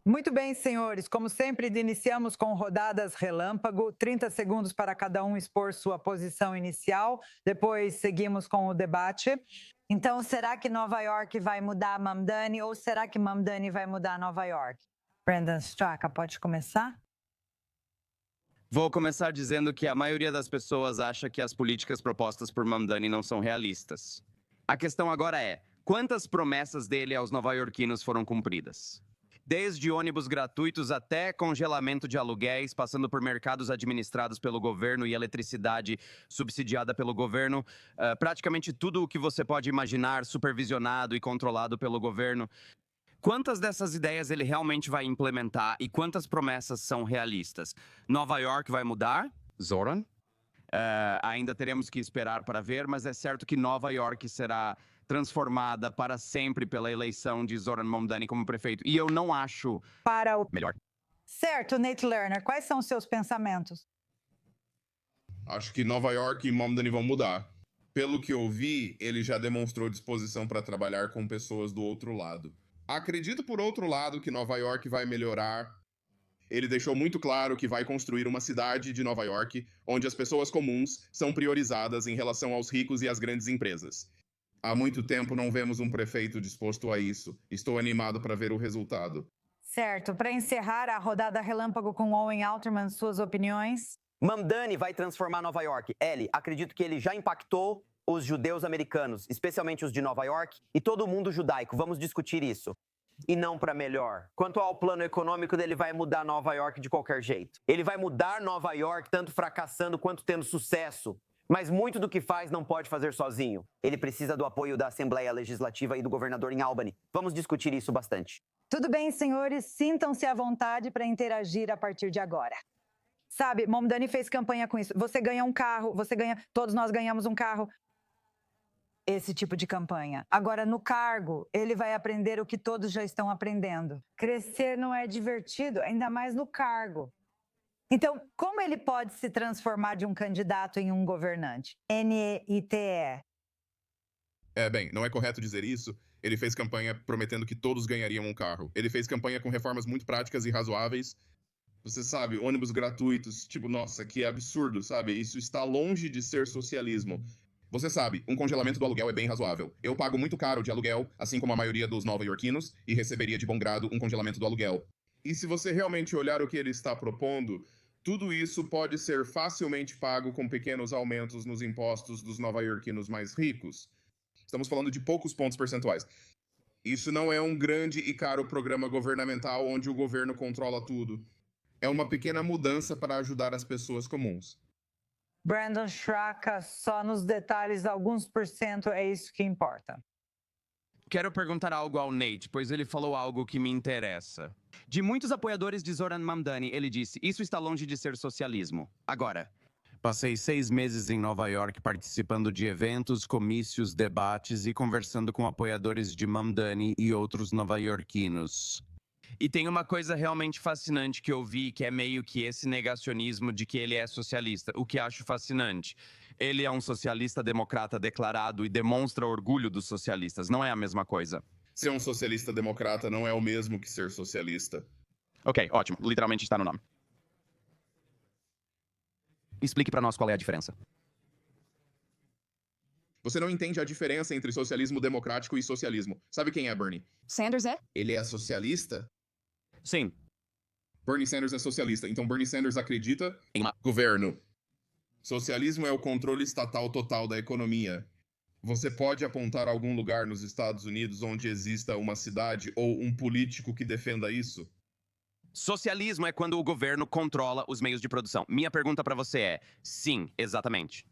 Muito bem, senhores. Como sempre, iniciamos com rodadas relâmpago, 30 segundos para cada um expor sua posição inicial. Depois seguimos com o debate. Então, será que Nova York vai mudar Mamdani ou será que Mamdani vai mudar Nova York? Brandon Straka, pode começar? Vou começar dizendo que a maioria das pessoas acha que as políticas propostas por Mamdani não são realistas. A questão agora é, quantas promessas dele aos nova-iorquinos foram cumpridas? Desde ônibus gratuitos até congelamento de aluguéis, passando por mercados administrados pelo governo e eletricidade subsidiada pelo governo, praticamente tudo o que você pode imaginar, supervisionado e controlado pelo governo. Quantas dessas ideias ele realmente vai implementar e quantas promessas são realistas? Nova York vai mudar? Zoran? Ainda teremos que esperar para ver, mas é certo que Nova York será transformada para sempre pela eleição de Zoran Mamdani como prefeito. E eu não acho Para o melhor. Certo, Nate Lerner, quais são os seus pensamentos? Acho que Nova York e Mamdani vão mudar. Pelo que eu vi, ele já demonstrou disposição para trabalhar com pessoas do outro lado. Acredito, por outro lado, que Nova York vai melhorar. Ele deixou muito claro que vai construir uma cidade de Nova York onde as pessoas comuns são priorizadas em relação aos ricos e às grandes empresas. Há muito tempo não vemos um prefeito disposto a isso. Estou animado para ver o resultado. Certo, para encerrar a rodada relâmpago com Owen Alterman, suas opiniões? Mamdani vai transformar Nova York. Ellie, acredito que ele já impactou os judeus americanos, especialmente os de Nova York, e todo o mundo judaico. Vamos discutir isso. E não para melhor. Quanto ao plano econômico dele, vai mudar Nova York de qualquer jeito. Ele vai mudar Nova York tanto fracassando quanto tendo sucesso. Mas muito do que faz não pode fazer sozinho. Ele precisa do apoio da Assembleia Legislativa e do governador em Albany. Vamos discutir isso bastante. Tudo bem, senhores, sintam-se à vontade para interagir a partir de agora. Sabe, Mamdani fez campanha com isso. Você ganha um carro, todos nós ganhamos um carro. Esse tipo de campanha. Agora, no cargo, ele vai aprender o que todos já estão aprendendo. Crescer não é divertido, ainda mais no cargo. Então, como ele pode se transformar de um candidato em um governante? NEITE. Bem, não é correto dizer isso. Ele fez campanha prometendo que todos ganhariam um carro. Ele fez campanha com reformas muito práticas e razoáveis. Você sabe, ônibus gratuitos, tipo, nossa, que absurdo, sabe? Isso está longe de ser socialismo. Você sabe, um congelamento do aluguel é bem razoável. Eu pago muito caro de aluguel, assim como a maioria dos nova-iorquinos, e receberia de bom grado um congelamento do aluguel. E se você realmente olhar o que ele está propondo, tudo isso pode ser facilmente pago com pequenos aumentos nos impostos dos nova-iorquinos mais ricos. Estamos falando de poucos pontos percentuais. Isso não é um grande e caro programa governamental onde o governo controla tudo. É uma pequena mudança para ajudar as pessoas comuns. Brandon Straka, só nos detalhes, alguns por cento é isso que importa. Quero perguntar algo ao Nate, pois ele falou algo que me interessa. De muitos apoiadores de Zoran Mamdani, ele disse, isso está longe de ser socialismo. Agora, passei 6 meses em Nova York participando de eventos, comícios, debates e conversando com apoiadores de Mamdani e outros nova-iorquinos. E tem uma coisa realmente fascinante que eu vi, que é meio que esse negacionismo de que ele é socialista, o que acho fascinante. Ele é um socialista democrata declarado e demonstra orgulho dos socialistas, não é a mesma coisa. Ser um socialista democrata não é o mesmo que ser socialista. Ok, ótimo, literalmente está no nome. Explique para nós qual é a diferença. Você não entende a diferença entre socialismo democrático e socialismo. Sabe quem é Bernie? Sanders é? Ele é socialista? Sim. Bernie Sanders é socialista, então Bernie Sanders acredita Em governo. Socialismo é o controle estatal total da economia. Você pode apontar algum lugar nos Estados Unidos onde exista uma cidade ou um político que defenda isso? Socialismo é quando o governo controla os meios de produção. Minha pergunta para você é, sim, exatamente.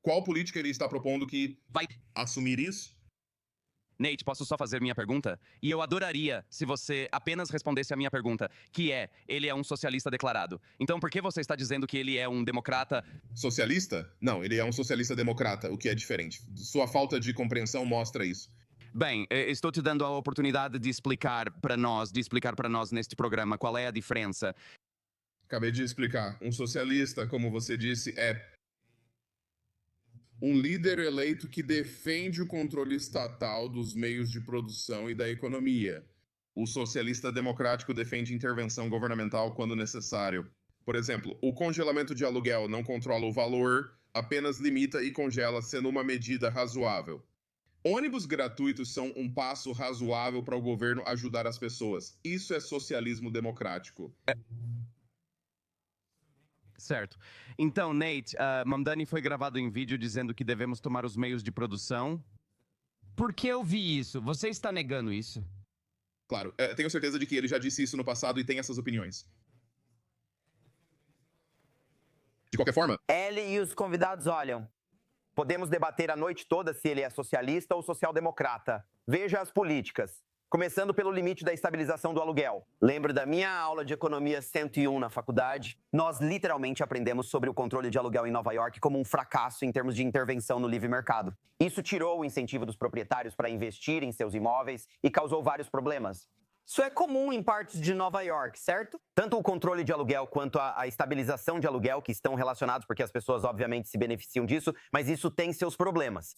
Qual política ele está propondo que Vai. assumir isso? Nate, posso só fazer minha pergunta? E eu adoraria se você apenas respondesse a minha pergunta, que é, ele é um socialista declarado. Então por que você está dizendo que ele é um democrata? Socialista? Não, ele é um socialista democrata, o que é diferente. Sua falta de compreensão mostra isso. Bem, estou te dando a oportunidade de explicar para nós neste programa qual é a diferença. Acabei de explicar. Um socialista, como você disse, é um líder eleito que defende o controle estatal dos meios de produção e da economia. O socialista democrático defende intervenção governamental quando necessário. Por exemplo, o congelamento de aluguel não controla o valor, apenas limita e congela, sendo uma medida razoável. Ônibus gratuitos são um passo razoável para o governo ajudar as pessoas. Isso é socialismo democrático. Certo. Então, Nate, Mamdani foi gravado em vídeo dizendo que devemos tomar os meios de produção. Por que eu vi isso? Você está negando isso? Claro, tenho certeza de que ele já disse isso no passado e tem essas opiniões. De qualquer forma, Ele e os convidados olham. Podemos debater a noite toda se ele é socialista ou social-democrata. Veja as políticas. Começando pelo limite da estabilização do aluguel. Lembro da minha aula de economia 101 na faculdade. Nós literalmente aprendemos sobre o controle de aluguel em Nova York como um fracasso em termos de intervenção no livre mercado. Isso tirou o incentivo dos proprietários para investir em seus imóveis e causou vários problemas. Isso é comum em partes de Nova York, certo? Tanto o controle de aluguel quanto a estabilização de aluguel, que estão relacionados porque as pessoas obviamente se beneficiam disso, mas isso tem seus problemas.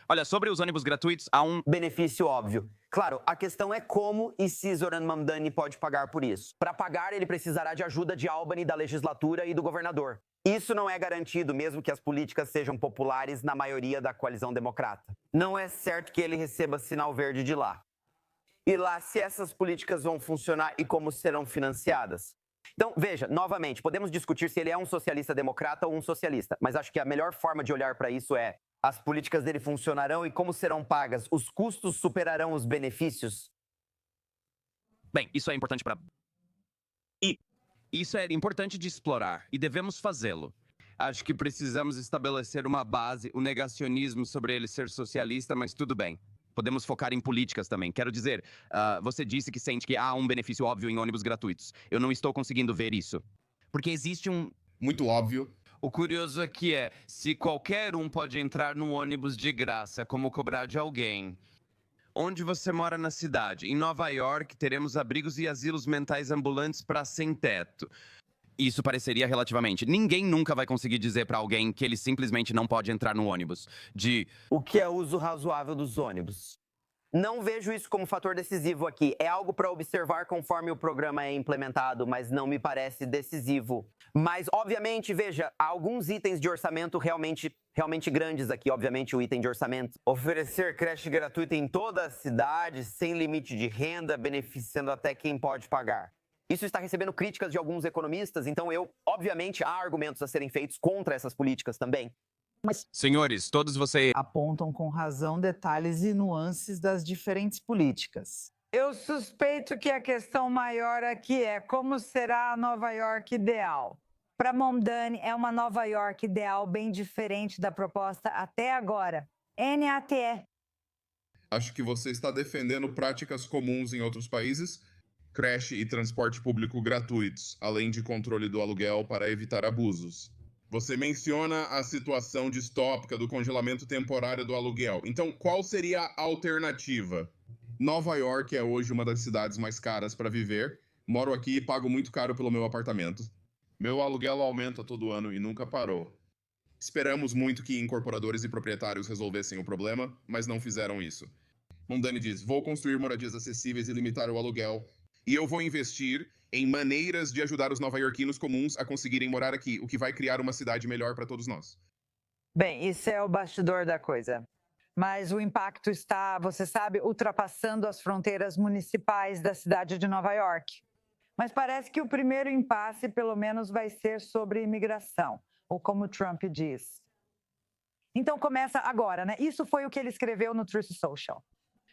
Olha, sobre os ônibus gratuitos, há um Benefício óbvio. Claro, a questão é como e se Zoran Mamdani pode pagar por isso. Para pagar, ele precisará de ajuda de Albany, da legislatura e do governador. Isso não é garantido, mesmo que as políticas sejam populares na maioria da coalizão democrata. Não é certo que ele receba sinal verde de lá. E lá, se essas políticas vão funcionar e como serão financiadas. Então, veja, novamente, podemos discutir se ele é um socialista democrata ou um socialista, mas acho que a melhor forma de olhar para isso é: as políticas dele funcionarão e como serão pagas? Os custos superarão os benefícios? Bem, isso é importante para... E isso é importante de explorar, e devemos fazê-lo. Acho que precisamos estabelecer uma base, o negacionismo sobre ele ser socialista, mas tudo bem. Podemos focar em políticas também. Quero dizer, você disse que sente que há um benefício óbvio em ônibus gratuitos. Eu não estou conseguindo ver isso. Porque existe um... muito óbvio. O curioso aqui é, se qualquer um pode entrar no ônibus de graça, como cobrar de alguém. Onde você mora na cidade? Em Nova York, teremos abrigos e asilos mentais ambulantes para sem-teto. Isso pareceria relativamente. Ninguém nunca vai conseguir dizer para alguém que ele simplesmente não pode entrar no ônibus. O que é uso razoável dos ônibus? Não vejo isso como fator decisivo aqui. É algo para observar conforme o programa é implementado, mas não me parece decisivo. Mas, obviamente, veja, há alguns itens de orçamento realmente grandes aqui. Obviamente, o item de orçamento. Oferecer creche gratuita em toda a cidade, sem limite de renda, beneficiando até quem pode pagar. Isso está recebendo críticas de alguns economistas, então obviamente, há argumentos a serem feitos contra essas políticas também. Senhores, todos vocês... Apontam com razão detalhes e nuances das diferentes políticas. Eu suspeito que a questão maior aqui é como será a Nova York ideal. Para Mamdani, é uma Nova York ideal bem diferente da proposta até agora. NATE. Acho que você está defendendo práticas comuns em outros países, creche e transporte público gratuitos, além de controle do aluguel para evitar abusos. Você menciona a situação distópica do congelamento temporário do aluguel. Então, qual seria a alternativa? Nova York é hoje uma das cidades mais caras para viver. Moro aqui e pago muito caro pelo meu apartamento. Meu aluguel aumenta todo ano e nunca parou. Esperamos muito que incorporadores e proprietários resolvessem o problema, mas não fizeram isso. Mamdani diz: vou construir moradias acessíveis e limitar o aluguel. E eu vou investir em maneiras de ajudar os nova-iorquinos comuns a conseguirem morar aqui, o que vai criar uma cidade melhor para todos nós. Bem, isso é o bastidor da coisa. Mas o impacto está, você sabe, ultrapassando as fronteiras municipais da cidade de Nova York. Mas parece que o primeiro impasse, pelo menos, vai ser sobre imigração, ou como Trump diz. Então começa agora, né? Isso foi o que ele escreveu no Truth Social.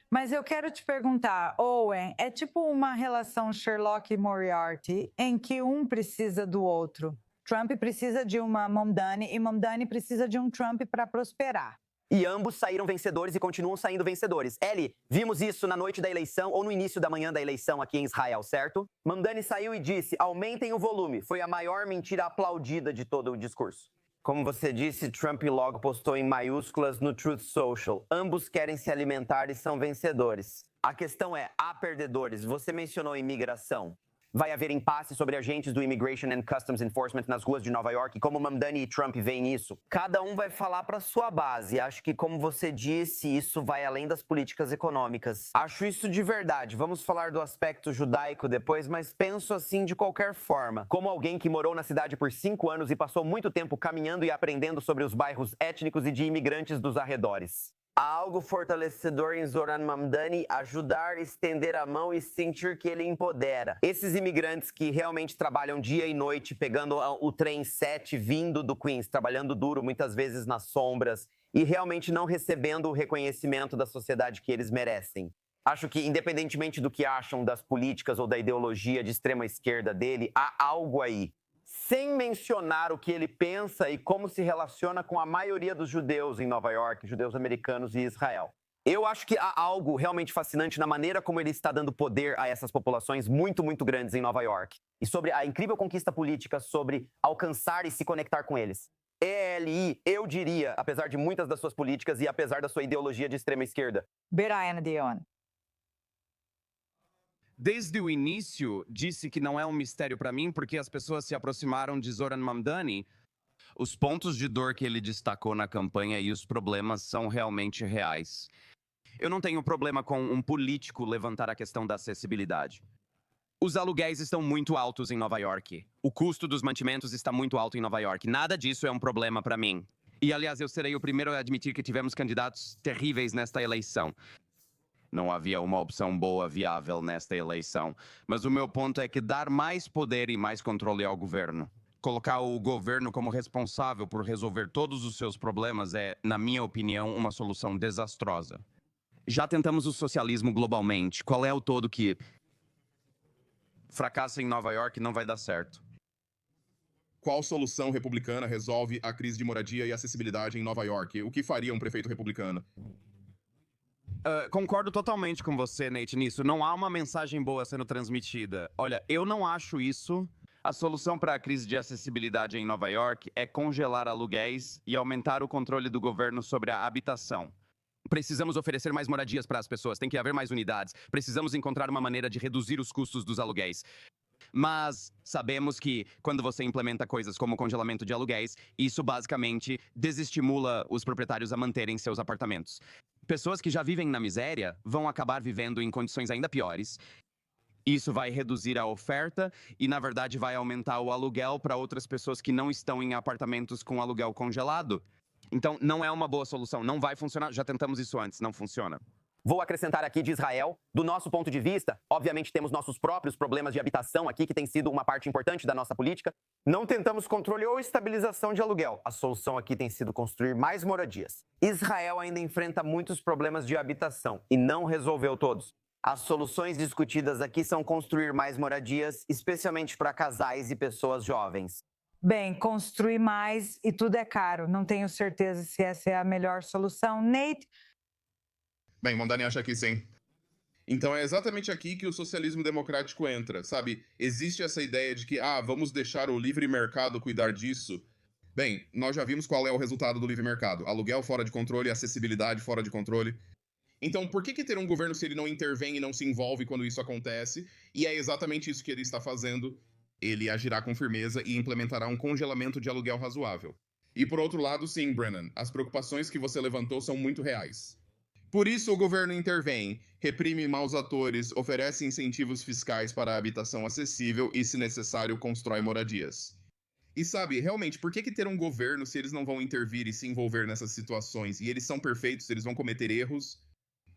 Mas eu quero te perguntar, Owen, é tipo uma relação Sherlock e Moriarty em que um precisa do outro. Trump precisa de uma Mamdani e Mamdani precisa de um Trump para prosperar. E ambos saíram vencedores e continuam saindo vencedores. Ellie, vimos isso na noite da eleição ou no início da manhã da eleição aqui em Israel, certo? Mamdani saiu e disse: aumentem o volume. Foi a maior mentira aplaudida de todo o discurso. Como você disse, Trump logo postou em maiúsculas no Truth Social. Ambos querem se alimentar e são vencedores. A questão é, há perdedores. Você mencionou imigração. vai haver impasse sobre agentes do Immigration and Customs Enforcement nas ruas de Nova York? Como Mamdani e Trump veem isso? Cada um vai falar para sua base. Acho que, como você disse, isso vai além das políticas econômicas. Acho isso de verdade. Vamos falar do aspecto judaico depois, mas penso assim de qualquer forma. Como alguém que morou na cidade por 5 anos e passou muito tempo caminhando e aprendendo sobre os bairros étnicos e de imigrantes dos arredores. Há algo fortalecedor em Zoran Mamdani ajudar, estender a mão e sentir que ele empodera. Esses imigrantes que realmente trabalham dia e noite, pegando o trem 7 vindo do Queens, trabalhando duro, muitas vezes nas sombras, e realmente não recebendo o reconhecimento da sociedade que eles merecem. Acho que, independentemente do que acham das políticas ou da ideologia de extrema esquerda dele, há algo aí. Sem mencionar o que ele pensa e como se relaciona com a maioria dos judeus em Nova York, judeus americanos e Israel. Eu acho que há algo realmente fascinante na maneira como ele está dando poder a essas populações muito, muito grandes em Nova York. E sobre a incrível conquista política sobre alcançar e se conectar com eles. ELI, eu diria, apesar de muitas das suas políticas e apesar da sua ideologia de extrema esquerda. Brian Dion. Desde o início, disse que não é um mistério para mim, porque as pessoas se aproximaram de Zoran Mamdani. Os pontos de dor que ele destacou na campanha e os problemas são realmente reais. Eu não tenho problema com um político levantar a questão da acessibilidade. Os aluguéis estão muito altos em Nova York. O custo dos mantimentos está muito alto em Nova York. Nada disso é um problema para mim. E, aliás, eu serei o primeiro a admitir que tivemos candidatos terríveis nesta eleição. Não havia uma opção boa, viável nesta eleição. Mas o meu ponto é que dar mais poder e mais controle ao governo, colocar o governo como responsável por resolver todos os seus problemas é, na minha opinião, uma solução desastrosa. Já tentamos o socialismo globalmente. Qual é o todo que fracassa em Nova York e não vai dar certo? Qual solução republicana resolve a crise de moradia e acessibilidade em Nova York? O que faria um prefeito republicano? Concordo totalmente com você, Nate, nisso. Não há uma mensagem boa sendo transmitida. Olha, eu não acho isso. A solução para a crise de acessibilidade em Nova York é congelar aluguéis e aumentar o controle do governo sobre a habitação. Precisamos oferecer mais moradias para as pessoas, tem que haver mais unidades. Precisamos encontrar uma maneira de reduzir os custos dos aluguéis. Mas sabemos que, quando você implementa coisas como congelamento de aluguéis, isso basicamente desestimula os proprietários a manterem seus apartamentos. Pessoas que já vivem na miséria vão acabar vivendo em condições ainda piores. Isso vai reduzir a oferta e, na verdade, vai aumentar o aluguel para outras pessoas que não estão em apartamentos com aluguel congelado. Então, não é uma boa solução, não vai funcionar. Já tentamos isso antes, não funciona. Vou acrescentar aqui de Israel, do nosso ponto de vista, obviamente temos nossos próprios problemas de habitação aqui, que tem sido uma parte importante da nossa política. Não tentamos controle ou estabilização de aluguel. A solução aqui tem sido construir mais moradias. Israel ainda enfrenta muitos problemas de habitação e não resolveu todos. As soluções discutidas aqui são construir mais moradias, especialmente para casais e pessoas jovens. Bem, construir mais e tudo é caro. Não tenho certeza se essa é a melhor solução. Nate? Bem, Mamdani acha que sim. Então é exatamente aqui que o socialismo democrático entra, sabe? Existe essa ideia de que, vamos deixar o livre mercado cuidar disso. Bem, nós já vimos qual é o resultado do livre mercado. Aluguel fora de controle, acessibilidade fora de controle. Então, por que ter um governo se ele não intervém e não se envolve quando isso acontece? E é exatamente isso que ele está fazendo. Ele agirá com firmeza e implementará um congelamento de aluguel razoável. E por outro lado, sim, Brennan, as preocupações que você levantou são muito reais. Por isso o governo intervém, reprime maus atores, oferece incentivos fiscais para a habitação acessível e, se necessário, constrói moradias. E sabe, realmente, por que ter um governo se eles não vão intervir e se envolver nessas situações? E eles são perfeitos, eles vão cometer erros?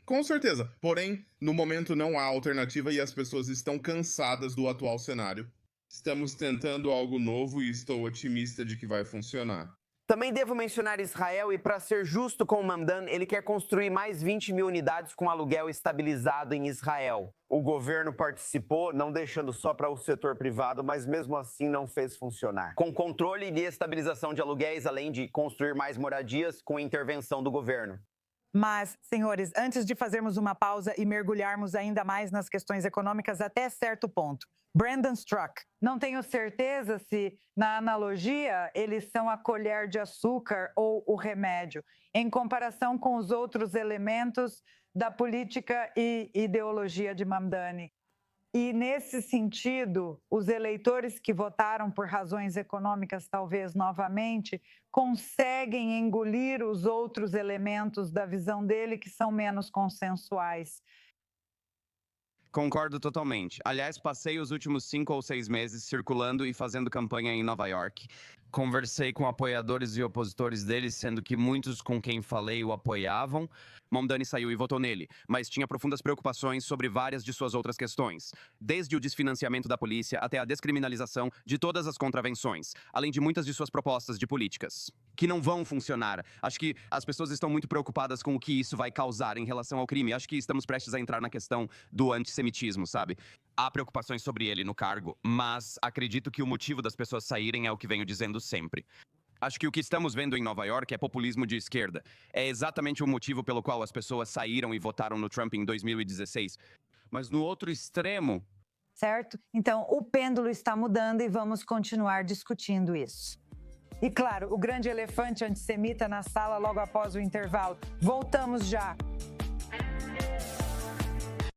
Com certeza. Porém, no momento não há alternativa e as pessoas estão cansadas do atual cenário. Estamos tentando algo novo e estou otimista de que vai funcionar. Também devo mencionar Israel e, para ser justo com o Mamdan, ele quer construir mais 20 mil unidades com aluguel estabilizado em Israel. O governo participou, não deixando só para o setor privado, mas mesmo assim não fez funcionar. Com controle e estabilização de aluguéis, além de construir mais moradias com intervenção do governo. Mas, senhores, antes de fazermos uma pausa e mergulharmos ainda mais nas questões econômicas até certo ponto, Brandon Struck, não tenho certeza se, na analogia, eles são a colher de açúcar ou o remédio, em comparação com os outros elementos da política e ideologia de Mamdani. E, nesse sentido, os eleitores que votaram por razões econômicas, talvez novamente, conseguem engolir os outros elementos da visão dele que são menos consensuais. Concordo totalmente. Aliás, passei os últimos 5 ou 6 meses circulando e fazendo campanha em Nova York. Conversei com apoiadores e opositores dele, sendo que muitos com quem falei o apoiavam. Mamdani saiu e votou nele, mas tinha profundas preocupações sobre várias de suas outras questões, desde o desfinanciamento da polícia até a descriminalização de todas as contravenções, além de muitas de suas propostas de políticas, que não vão funcionar. Acho que as pessoas estão muito preocupadas com o que isso vai causar em relação ao crime. Acho que estamos prestes a entrar na questão do antissemitismo, sabe? Há preocupações sobre ele no cargo, mas acredito que o motivo das pessoas saírem é o que venho dizendo sempre. Acho que o que estamos vendo em Nova York é populismo de esquerda. É exatamente o motivo pelo qual as pessoas saíram e votaram no Trump em 2016. Mas no outro extremo... Certo? Então, o pêndulo está mudando e vamos continuar discutindo isso. E, claro, o grande elefante antissemita na sala logo após o intervalo. Voltamos já!